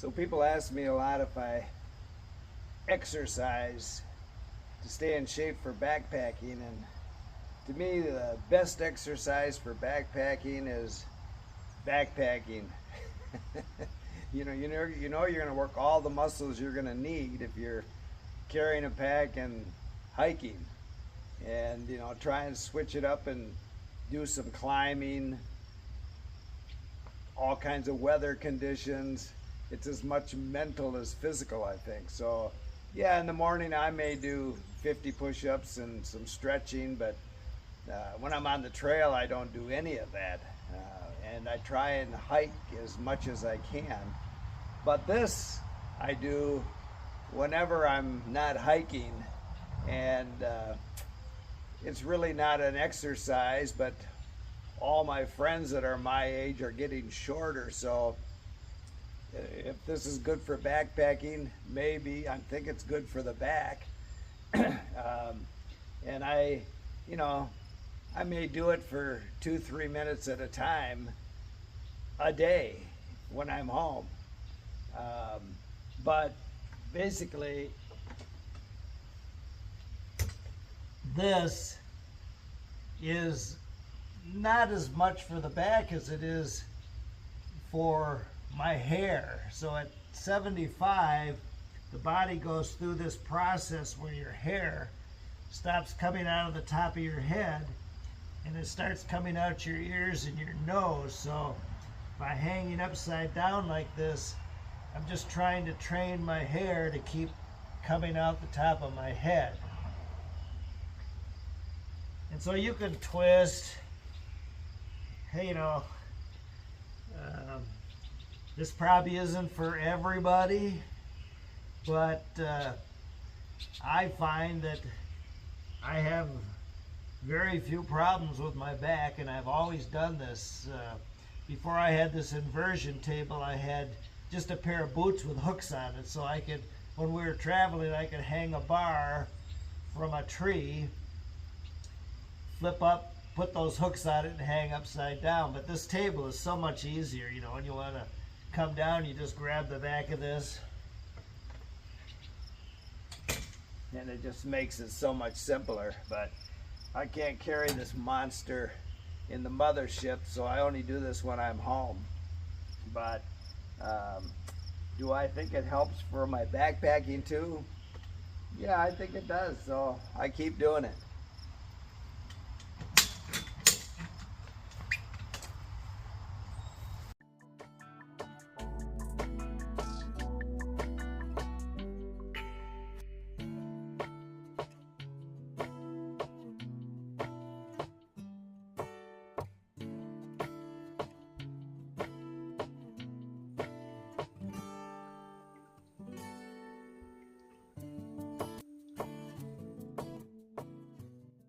So people ask me a lot if I exercise to stay in shape for backpacking, and to me the best exercise for backpacking is backpacking. You know you're going to work all the muscles you're going to need if you're carrying a pack and hiking, and try and switch it up and do some climbing, all kinds of weather conditions. It's as much mental as physical, I think. So yeah, in the morning I may do 50 push-ups and some stretching, but when I'm on the trail I don't do any of that, and I try and hike as much as I can. But this I do whenever I'm not hiking, and it's really not an exercise, but all my friends that are my age are getting shorter, so if this is good for backpacking, maybe I think it's good for the back. And I may do it for 2-3 minutes at a time a day when I'm home. But basically, this is not as much for the back as it is for my hair. So at 75, the body goes through this process where your hair stops coming out of the top of your head and it starts coming out your ears and your nose. So by hanging upside down like this, I'm just trying to train my hair to keep coming out the top of my head. And so you can twist, hey, this probably isn't for everybody, but I find that I have very few problems with my back, and I've always done this. Before I had this inversion table, I had just a pair of boots with hooks on it, so I could, when we were traveling, I could hang a bar from a tree, flip up, put those hooks on it, and hang upside down. But this table is so much easier, when you want to come down, you just grab the back of this, and it just makes it so much simpler. But I can't carry this monster in the mothership, so I only do this when I'm home. But do I think it helps for my backpacking too? Yeah, I think it does, so I keep doing it.